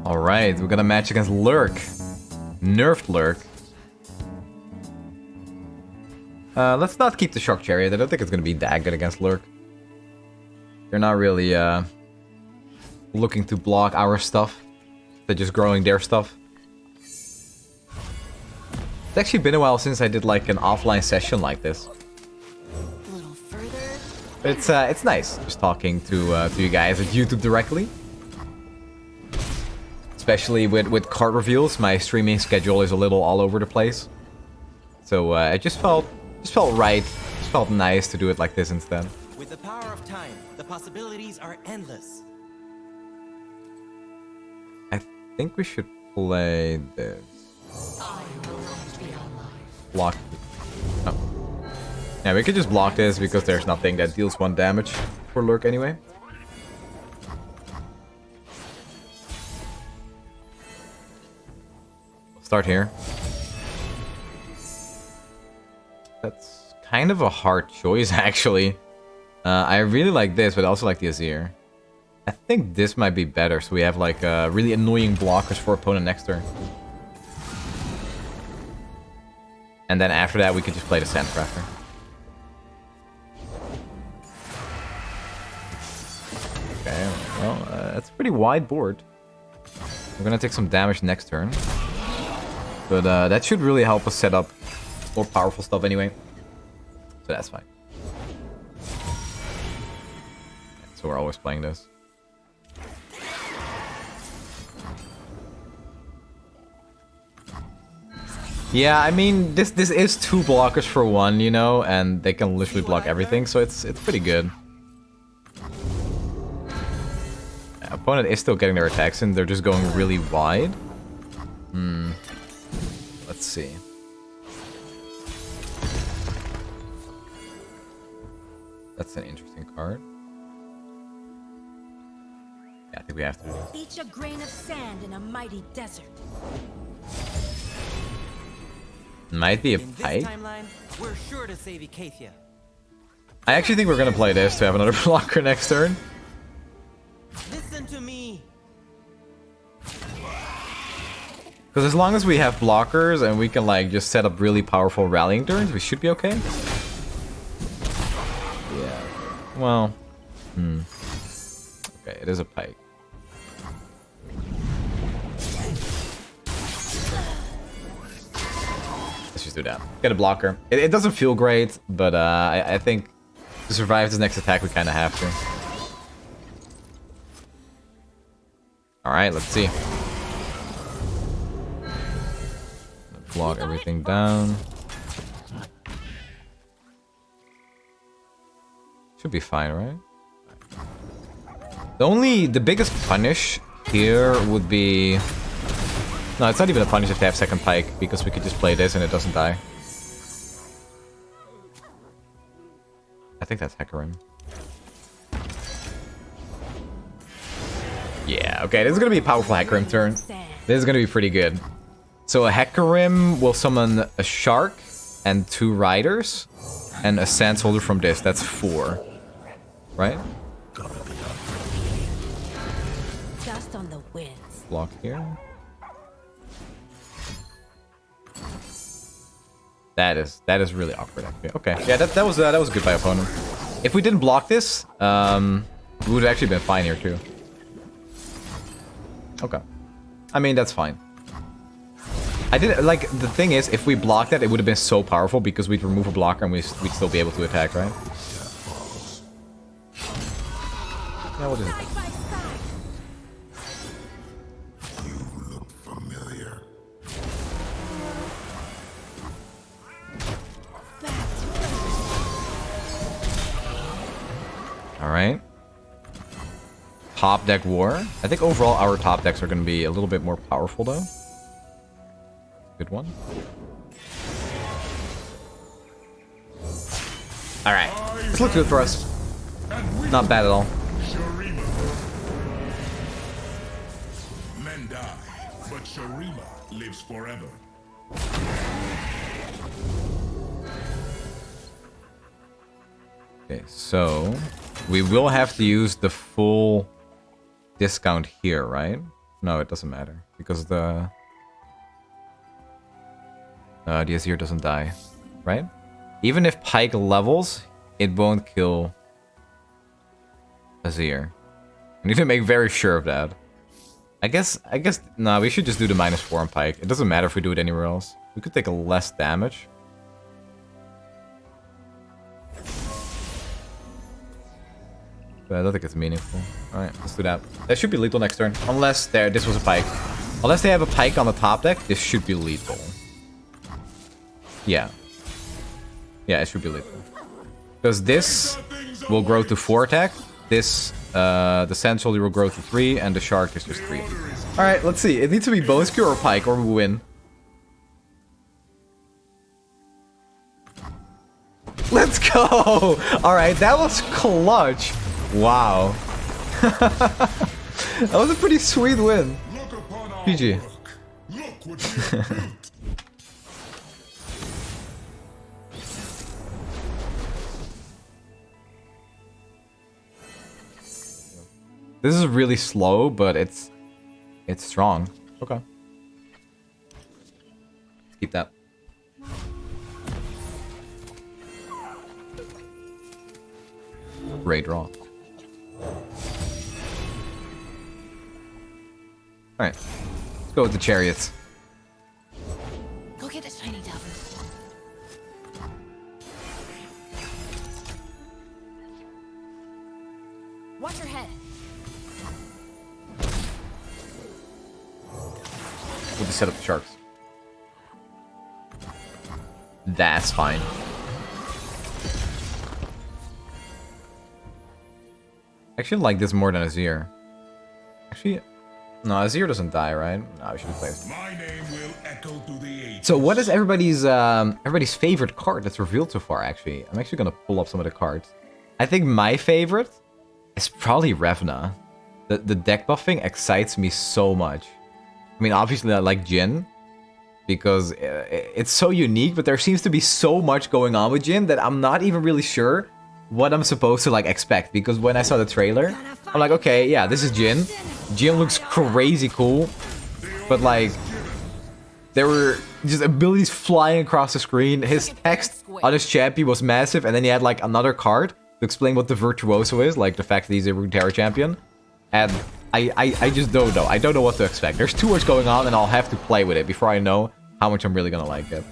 Alright, we're gonna match against Lurk. Nerfed Lurk. Let's not keep the Shock Chariot. I don't think it's gonna be that good against Lurk. They're not really looking to block our stuff. They're just growing their stuff. It's actually been a while since I did like an offline session like this. A little further. It's nice just talking to you guys at YouTube directly. Especially with card reveals, my streaming schedule is a little all over the place. So it just felt right. Just felt nice to do it like this instead. With the power of time, the possibilities are endless. I think we should play this. Block. Oh. Yeah, we could just block this because there's nothing that deals 1 damage for Lurk anyway. Start here. That's kind of a hard choice, actually. I really like this, but I also like the Azir. I think this might be better, so we have like really annoying blockers for opponent next turn. And then after that, we could just play the Sandcrafter. Okay, well, that's a pretty wide board. We're gonna take some damage next turn. But that should really help us set up more powerful stuff anyway. So that's fine. So we're always playing this. Yeah, I mean, this is 2 blockers for 1, you know, and they can literally block everything, so it's pretty good. Yeah, opponent is still getting their attacks in, they're just going really wide. Let's see. That's an interesting card. Yeah, I think we have to do this. Each a grain of sand in a mighty desert. Might be a In this Pike. timeline, we're sure to save Icathia. I actually think we're gonna play this to have another blocker next turn. Listen to me. Because as long as we have blockers and we can like just set up really powerful rallying turns, we should be okay. Yeah. Well. Okay, it is a Pike. Let's just do that. Get a blocker. It doesn't feel great, but I think to survive this next attack, we kind of have to. Alright, let's see. Block everything down. Should be fine, right? The biggest punish here would be... No, it's not even a punish if they have second Pike, because we could just play this and it doesn't die. I think that's Hecarim. Yeah, okay, this is gonna be a powerful Hecarim turn. This is gonna be pretty good. So a Hecarim will summon a Shark and 2 Riders, and a Sand Soldier from this. That's 4. Right? Dust on the winds. Block here. That is really awkward actually. Okay, yeah, that was good by opponent. If we didn't block this, we would have actually been fine here too. Okay, I mean that's fine. I didn't like the thing is if we blocked that, it would have been so powerful because we'd remove a blocker and we'd still be able to attack, right? Yeah, what is it? Alright. Top deck war. I think overall our top decks are going to be a little bit more powerful though. Good one. Alright. This looks good for us. Not bad at all. Men die, but Shurima lives forever. Okay, so we will have to use the full discount here, right? No, it doesn't matter. Because the Azir doesn't die. Right? Even if Pyke levels, it won't kill Azir. I need to make very sure of that. I guess, nah, we should just do the -4 on Pyke. It doesn't matter if we do it anywhere else. We could take a less damage. But I don't think it's meaningful. Alright, let's do that. That should be lethal next turn. Unless this was a Pyke. Unless they have a Pyke on the top deck, this should be lethal. Yeah. Yeah, it should be lethal. Because this will grow to 4 attack. This, the Sand Soldier will grow to 3, and the Shark is just 3. Alright, let's see. It needs to be Bone Skewer or Pyke, or we win. Let's go! Alright, that was clutch. Wow. That was a pretty sweet win. GG. This is really slow, but it's strong. Okay. Keep that. Great draw. Alright. Let's go with the chariots. Go get the shiny devils. Watch your head. We'll just set up the sharks. That's fine. I actually like this more than Azir. Actually, no, Azir doesn't die, right? No, we should play this. My name will echo to the ages. So what is everybody's favorite card that's revealed so far, actually? I'm actually gonna pull up some of the cards. I think my favorite is probably Revna. The deck buffing excites me so much. I mean, obviously I like Jhin, because it's so unique, but there seems to be so much going on with Jhin that I'm not even really sure what I'm supposed to like expect, because when I saw the trailer, I'm like, okay, yeah, this is Jhin. Jhin looks crazy cool, but like, there were just abilities flying across the screen. His text on his champion was massive, and then he had like another card to explain what the Virtuoso is, like the fact that he's a Runeterra champion. And I just don't know. I don't know what to expect. There's too much going on, and I'll have to play with it before I know how much I'm really gonna like it.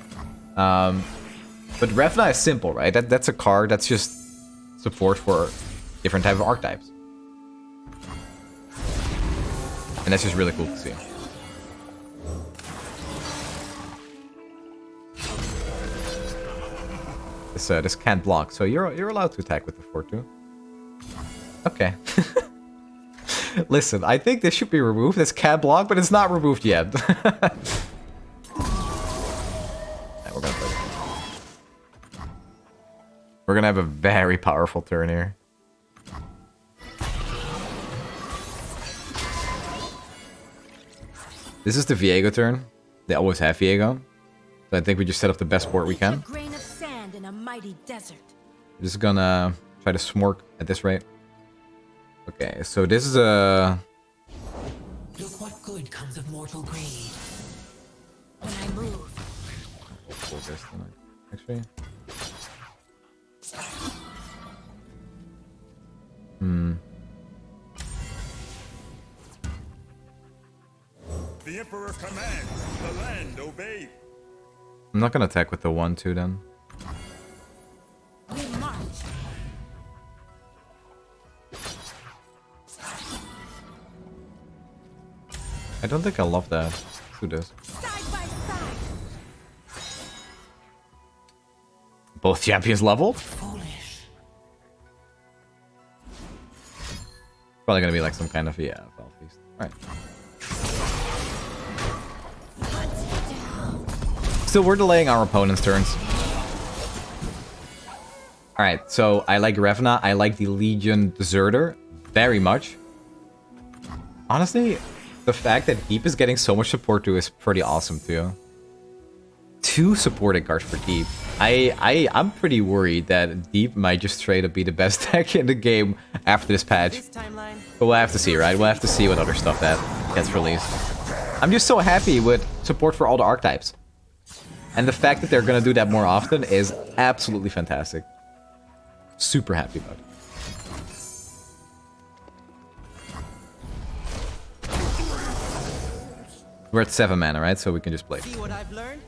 But Revna is simple, right? That's a card that's just support for different type of archetypes. And that's just really cool to see. This can't block, so you're allowed to attack with the 4-2. Okay. Listen, I think this should be removed. This can't block, but it's not removed yet. Yeah, we're gonna play it. We're gonna have a very powerful turn here. This is the Viego turn. They always have Viego. So I think we just set up the best board we can. A grain of sand in a mighty desert. We're just gonna try to smork at this rate. Okay, so this is a... Look what good comes of mortal greed. When I move, Pull this tonight, actually. The Emperor commands, the land obeys. I'm not gonna attack with the 1-2 then. we march. I don't think I love that. Let's do this. Side by side. Both champions leveled? Foolish. Probably gonna be like some kind of, yeah, Valve Feast. Alright. Still, we're delaying our opponent's turns. Alright, so I like Revna. I like the Legion Deserter very much. Honestly, the fact that Deep is getting so much support too is pretty awesome too. 2 supporting cards for Deep. I'm pretty worried that Deep might just straight up be the best deck in the game after this patch. This timeline. But we'll have to see, right? We'll have to see what other stuff that gets released. I'm just so happy with support for all the archetypes. And the fact that they're gonna do that more often is absolutely fantastic. Super happy about it. We're at 7 mana, right? So we can just play. See what I've learned?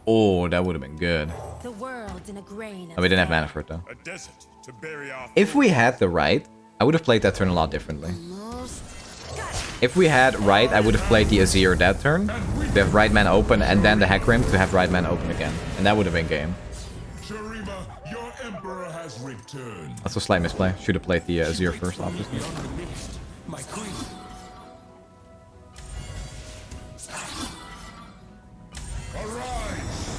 Oh, that would have been good. The world's in a grain of Oh, we didn't have sand. mana for it though. A desert to bury our If we had the right, I would have played that turn a lot differently. Most. If we had right, I would have played the Azir that turn. To have right man open and then the Hecarim to have right man open again. And that would have been game. Sharima, your emperor has returned. That's a slight misplay. Should have played the Azir first, obviously. My queen. Arise!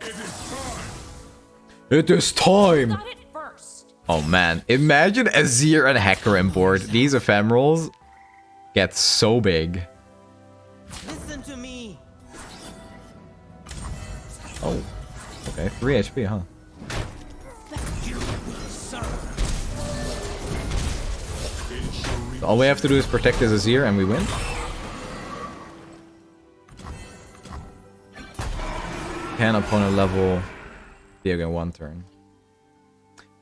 It is time! It is time! Got it first. Oh man, imagine Azir and Hecarim board. These ephemerals get so big. Listen to me. Oh, okay, 3 HP, huh? All we have to do is protect this Azir and we win. Can opponent level Diego in 1 turn.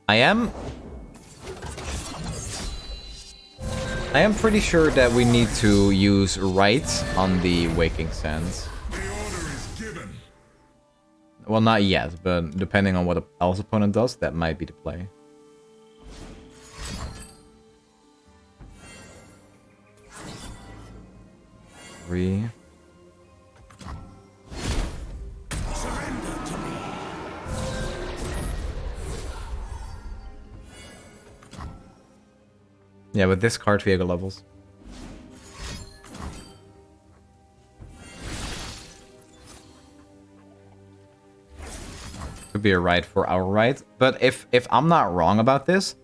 I am pretty sure that we need to use right on the Waking Sands. The order is given. Well, not yet, but depending on what else opponent does, that might be the play. Three. Yeah, with this card, Viego levels. Could be a right for our right, but if I'm not wrong about this,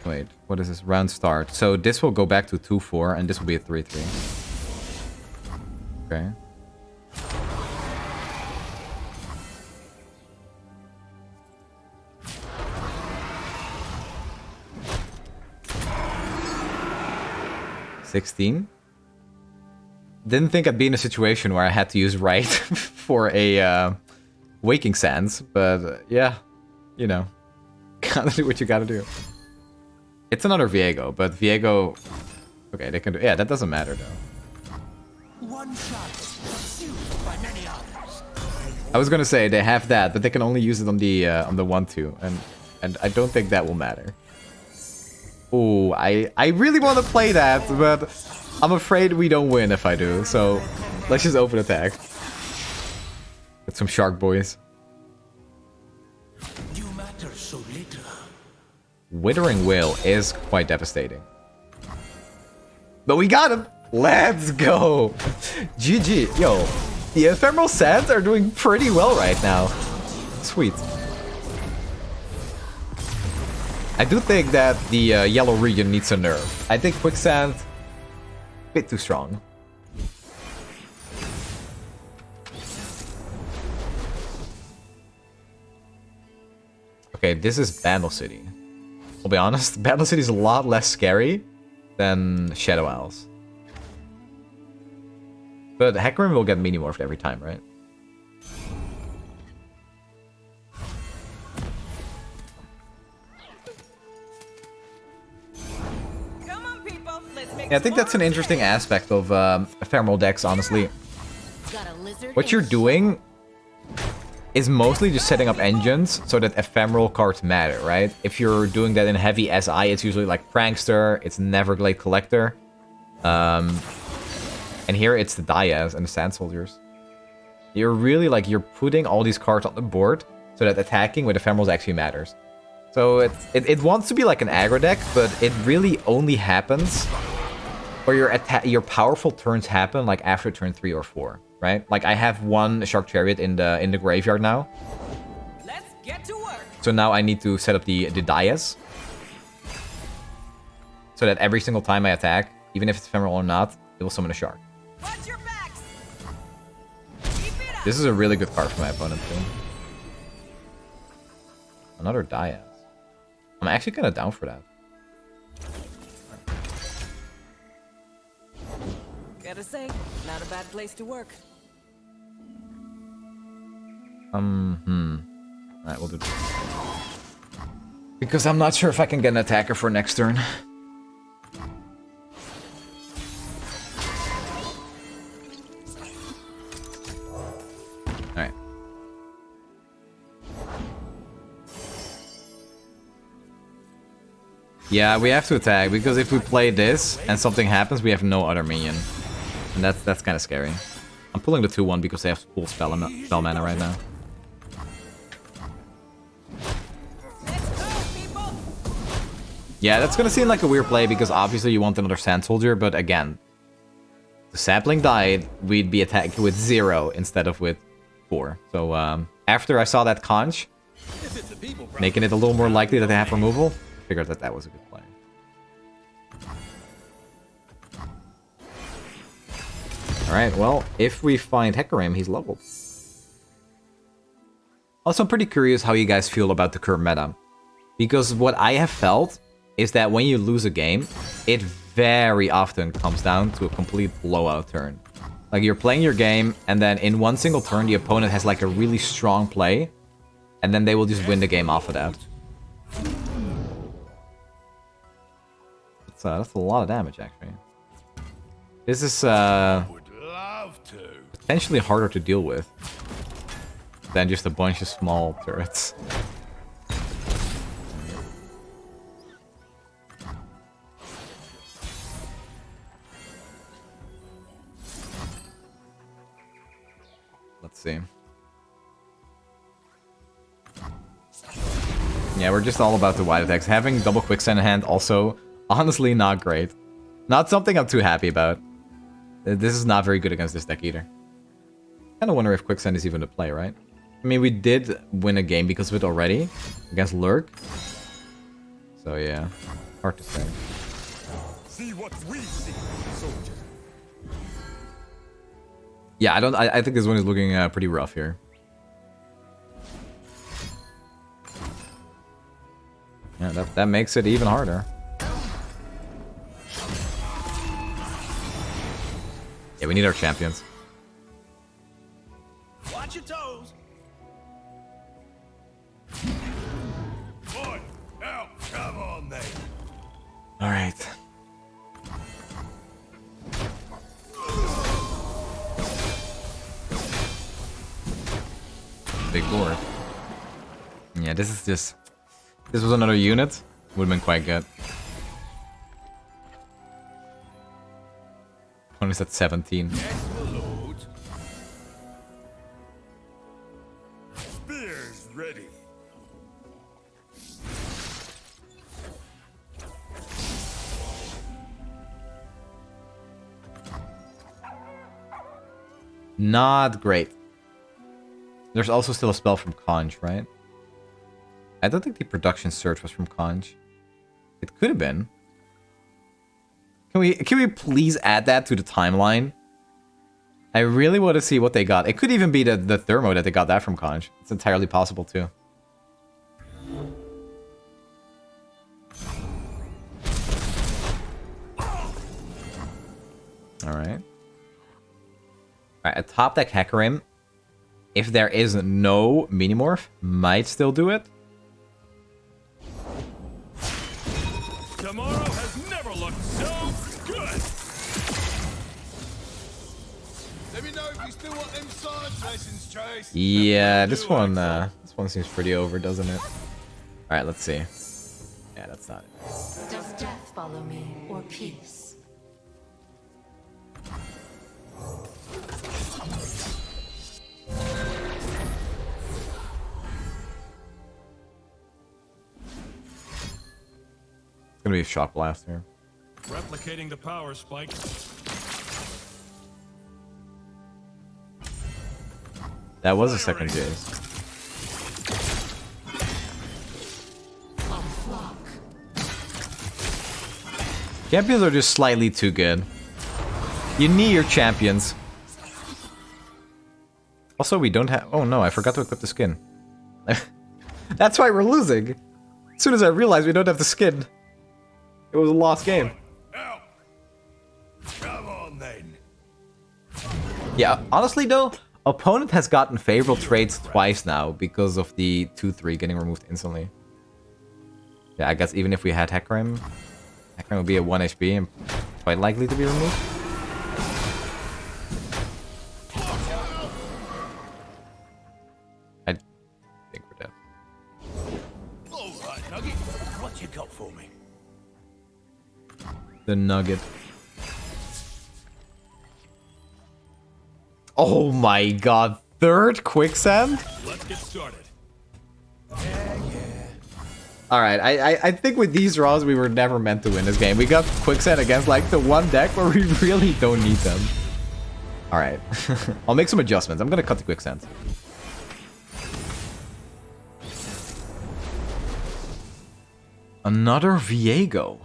wait, what is this? Round start. So this will go back to 2-4, and this will be a 3-3. Okay. $16. Didn't think I'd be in a situation where I had to use right for a Waking Sands, but yeah, you know, gotta do what you gotta do. It's another Viego, but Viego, okay, they can do. Yeah, that doesn't matter though. One shot pursued by many others. I was gonna say they have that, but they can only use it on the 1/2, and I don't think that will matter. Ooh, I really want to play that, but I'm afraid we don't win if I do. So let's just open attack. Get some shark boys. You matter so little. Withering Will is quite devastating. But we got him! Let's go! GG. Yo, the Ephemeral Sands are doing pretty well right now. Sweet. I do think that the yellow region needs a nerf. I think Quicksand, a bit too strong. Okay, this is Battle City. I'll be honest, Battle City is a lot less scary than Shadow Isles. But Hecarim will get mini morphed every time, right? Yeah, I think that's an interesting aspect of ephemeral decks, honestly. Got a lizard What you're and doing is mostly just setting up engines so that ephemeral cards matter, right? If you're doing that in heavy SI, it's usually like Prankster, it's Neverglade Collector. And here it's the Diaz and the Sand Soldiers. You're really like, you're putting all these cards on the board so that attacking with ephemerals actually matters. So it wants to be like an aggro deck, but it really only happens where your powerful turns happen like after turn 3 or 4, right? Like I have one Shark Chariot in the graveyard now. let's get to work. So now I need to set up the Diaz. So that every single time I attack, even if it's ephemeral or not, it will summon a shark. Watch your backs. Keep it up. This is a really good card for my opponent too. Another Diaz. I'm actually kind of down for that. Gotta say, not a bad place to work. Alright, we'll do this. Because I'm not sure if I can get an attacker for next turn. Alright. Yeah, we have to attack, because if we play this and something happens, we have no other minion. And that's kind of scary. I'm pulling the 2-1 because they have full spell mana right now. Yeah, that's gonna seem like a weird play because obviously you want another Sand Soldier, but again, the sapling died, we'd be attacked with 0 instead of with 4. So after I saw that conch, making it a little more likely that they have removal, I figured that that was a good play. Alright, well, if we find Hecarim, he's leveled. Also, I'm pretty curious how you guys feel about the current meta. Because what I have felt is that when you lose a game, it very often comes down to a complete blowout turn. Like, you're playing your game, and then in one single turn, the opponent has like a really strong play, and then they will just win the game off of that. That's a lot of damage, actually. This is potentially harder to deal with than just a bunch of small turrets. Let's see. Yeah, we're just all about the wide attacks. Having double quicksand in hand also, honestly, not great. Not something I'm too happy about. This is not very good against this deck either. Kind of wonder if quicksand is even a play, right? I mean, we did win a game because of it already against Lurk. So yeah, hard to say. See what we see, soldier. Yeah, I think this one is looking pretty rough here. Yeah, that makes it even harder. Yeah, we need our champions. Watch your toes. Boy, now, come on, then. All right. Big board. Yeah, this is just... This was another unit. Would have been quite good. Opponent's at 17. Spears ready. Not great. There's also still a spell from Conch, right? I don't think the production search was from Conch. It could have been. Can we please add that to the timeline? I really want to see what they got. It could even be the thermo that they got that from Conch. It's entirely possible too. Alright. Alright, a top deck Hecarim, if there is no Minimorph, might still do it. Tomorrow has never looked so good. Let me know if you still want them side lessons, Trace. Yeah, this one seems pretty over, doesn't it? Alright, let's see. Yeah, that's not it. Does death follow me or peace? It's gonna be a shock blast here. Replicating the power spike. That was a second Jace. Champions are just slightly too good. You need your champions. Also, we don't have... Oh no, I forgot to equip the skin. That's why we're losing. As soon as I realized we don't have the skin, it was a lost game. Now, come on then. Yeah, honestly though, opponent has gotten favorable trades twice now because of the 2-3 getting removed instantly. Yeah, I guess even if we had Hecarim, Hecarim would be at 1 HP and quite likely to be removed. I think we're dead. All right, Nugget. What you got for me? The nugget. Oh my god, third quicksand? Let's get started. Alright, I think with these draws we were never meant to win this game. We got quicksand against like the one deck where we really don't need them. Alright. I'll make some adjustments. I'm gonna cut the quicksand. Another Viego.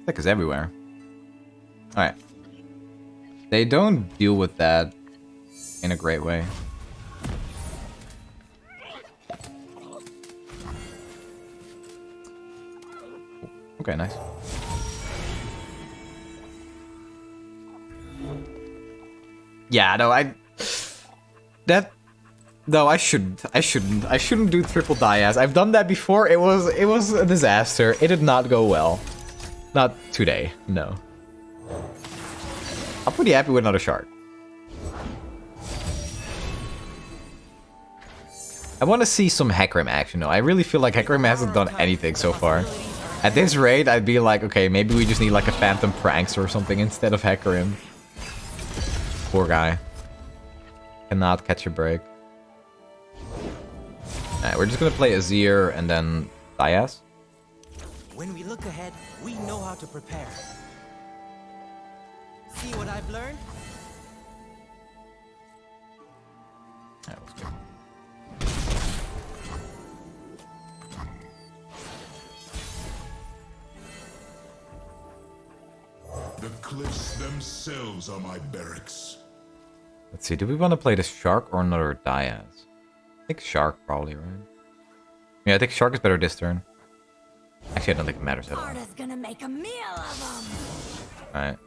Deck is everywhere. Alright. They don't deal with that in a great way. Okay, nice. Yeah, no, I shouldn't do triple Diaz. I've done that before. It was a disaster. It did not go well. Not today, no. I'm pretty happy with another shard. I want to see some Hecarim action though. I really feel like Hecarim hasn't done anything so far. At this rate, I'd be like, okay, maybe we just need like a Phantom Prankster or something instead of Hecarim. Poor guy. Cannot catch a break. Alright, we're just gonna play Azir and then Diaz. When we look ahead, we know how to prepare. See what I've learned? That was good. The cliffs themselves are my barracks. Let's see, do we want to play the Shark or another Diaz? I think Shark probably, right? Yeah, I think Shark is better this turn. Actually, I don't think it matters at all. Arda's gonna make a meal of them. Alright.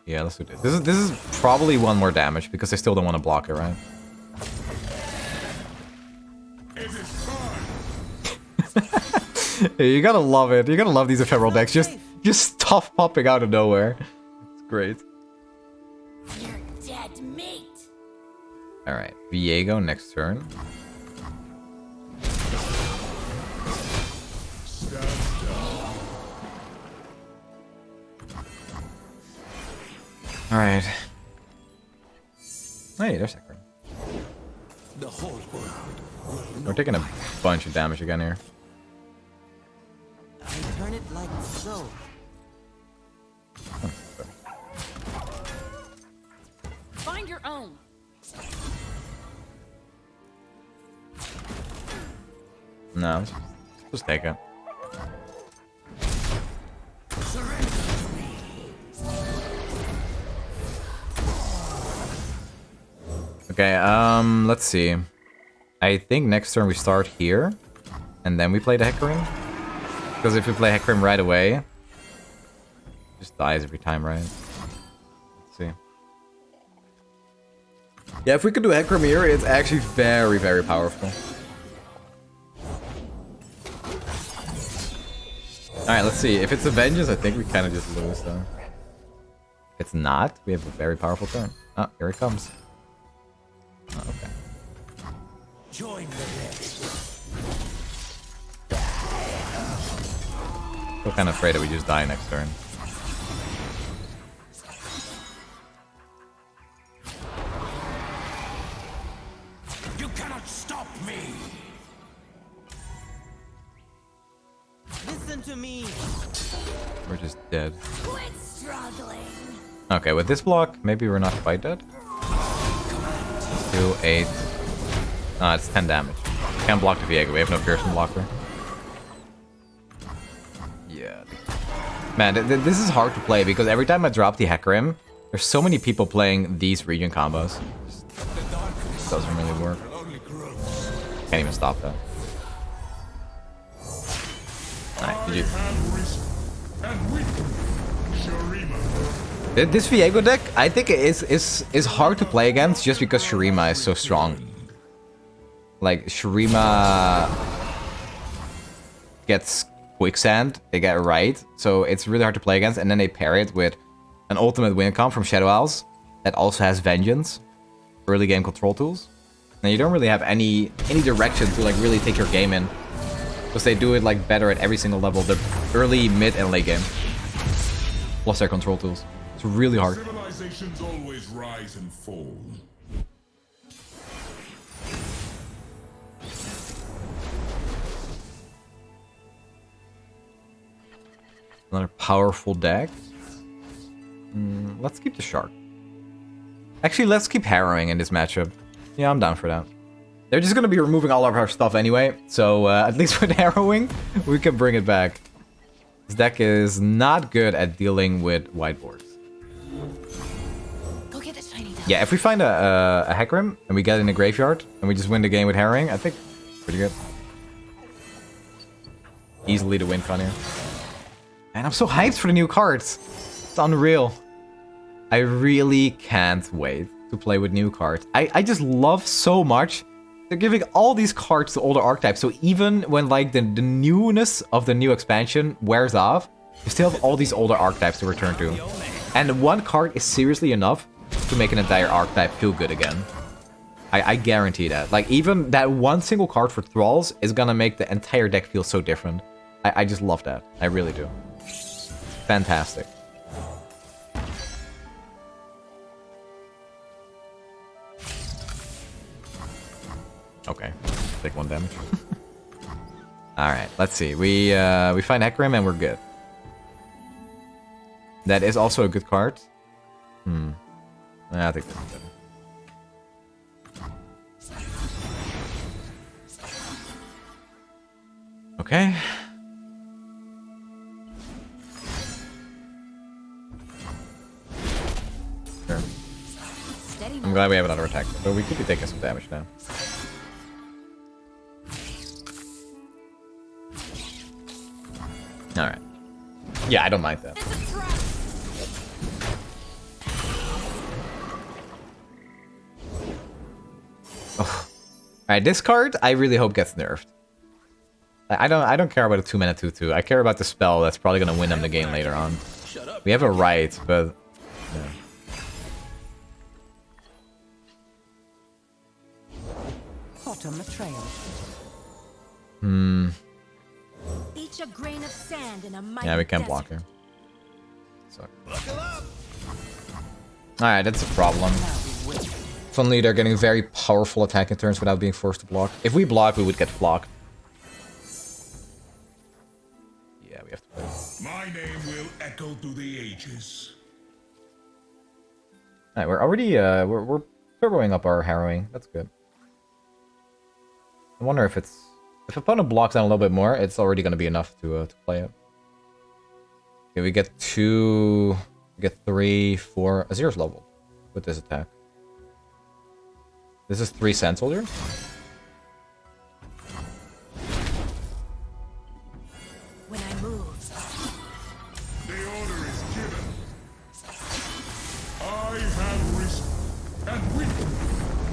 Yeah, let's do this. This is probably one more damage because I still don't want to block it, right? It is fine. You gotta love it. You gotta love these ephemeral decks. Just stuff popping out of nowhere. It's great. You're dead meat. Alright, Viego next turn. Stand down. Alright. Hey, there's Hecarim. The whole world. We're taking a bunch of damage again here. I turn it like so. Find your own. No, just take it. Okay, let's see. I think next turn we start here, and then we play the Hecarim. Because if we play Hecarim right away, it just dies every time, right? Let's see. Yeah, if we could do Hecarim here, it's actually very, very powerful. Alright, let's see. If it's a Vengeance, I think we kind of just lose, though. If it's not, we have a very powerful turn. Oh, here it comes. Oh, okay. Join the rest. Still kind of afraid that we just die next turn. You cannot stop me. Listen to me. We're just dead. Quit struggling. Okay, with this block, maybe we're not quite dead. 2, 8. It's 10 damage. Can't block the Viego. We have no Pearson blocker. Yeah. Man, this is hard to play because every time I drop the Hecarim, there's so many people playing these region combos. It doesn't really work. Only grow. Can't even stop that. Alright, GG. This Viego deck, I think it is hard to play against just because Shurima is so strong. Like, Shurima gets Quicksand, they get right, so it's really hard to play against, and then they pair it with an ultimate win comp from Shadow Owls that also has Vengeance, early game control tools. And you don't really have any direction to like really take your game in, because they do it like better at every single level, the early, mid, and late game. Plus their control tools. It's really hard. Civilizations always rise and fall. Another powerful deck. Let's keep the Shark. Actually, let's keep Harrowing in this matchup. Yeah, I'm down for that. They're just gonna be removing all of our stuff anyway, so at least with Harrowing, we can bring it back. This deck is not good at dealing with whiteboards. Go get the shiny devil. Yeah, if we find a Hecarim and we get it in the graveyard and we just win the game with Harrowing, I think pretty good. Easily the win con here. And I'm so hyped for the new cards. It's unreal. I really can't wait to play with new cards. I just love so much. They're giving all these cards to older archetypes, so even when like the newness of the new expansion wears off, you still have all these older archetypes to return to. And one card is seriously enough to make an entire archetype feel good again. I guarantee that. Like, even that one single card for Thralls is gonna make the entire deck feel so different. I just love that. I really do. Fantastic. Okay, take 1 damage. Alright, let's see. We find Hecarim and we're good. That is also a good card. I think that's better. Okay. Sure. I'm glad we have another attack, but we could be taking some damage now. Alright. Yeah, I don't mind that. Alright, this card I really hope gets nerfed. I don't care about a 2-mana 2/2. I care about the spell that's probably gonna win them the game later on. We have a right, but yeah. Hot on the trail. Each a grain of sand in a mighty Yeah, we can't desert. block here. Suck. Alright, that's a problem. Suddenly they're getting very powerful attacking turns without being forced to block. If we block, we would get flocked. Yeah, we have to play. My name will echo through the ages. Alright, we're already we're turboing up our harrowing. That's good. I wonder if it's if opponent blocks down a little bit more, it's already going to be enough to play it. Okay, we get 2, we get 3, 4. Azir's leveled with this attack. This is 3 Sand Soldier. When I move, The order is given. I have risk and win.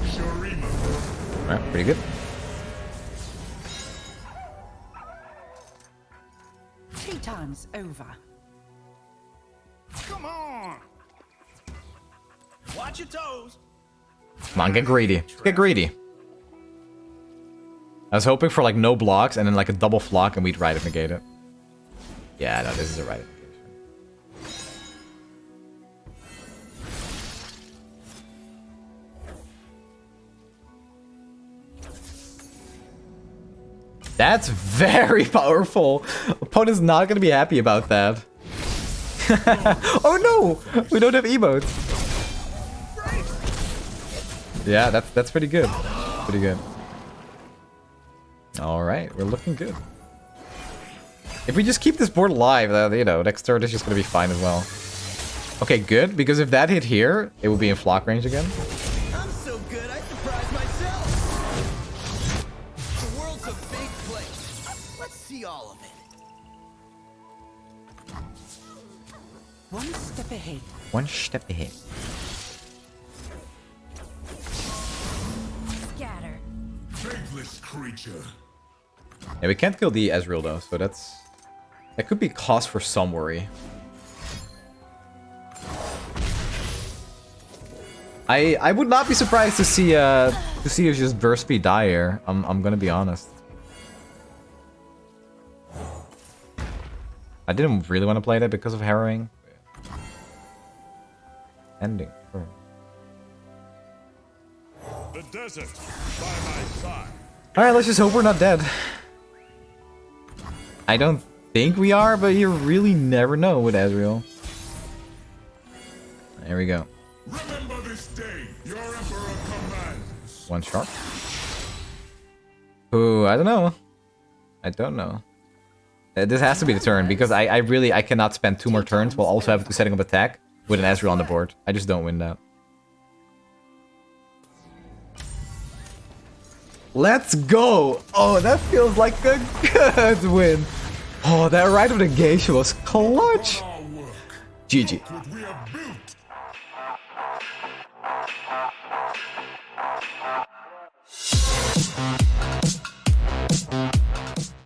Shurima. Alright, pretty good. Tea time's over. Come on! Watch your toes! Come on, get greedy. Get greedy. I was hoping for like no blocks and then like a double flock and we'd right it negate it. Yeah, no, this is a right it negation. That's very powerful. Opponent's not gonna be happy about that. Oh no! We don't have emotes. Yeah, that's pretty good. Pretty good. Alright, we're looking good. If we just keep this board alive, you know, next turn is just gonna be fine as well. Okay, good, because if that hit here, it would be in flock range again. I'm so good, I surprised myself. One step ahead. One step ahead. Scatter. Faithless creature. Yeah, we can't kill the Ezreal though, so that could be cause for some worry. I would not be surprised to see us just burst speed die here. I'm gonna be honest. I didn't really want to play that because of harrowing. Ending. Sure. The desert by my side. Alright, let's just hope we're not dead. I don't think we are, but you really never know with Azrael. There we go. Remember this day, your emperor commands. One shot. Ooh, I don't know. I don't know. This has to be the turn, because I cannot spend 2 more turns while also having to setting up attack with an Azrael on the board. I just don't win that. Let's go! Oh, that feels like a good win. Oh, that Rite of the Geisha was clutch. Our work. GG. What we have built.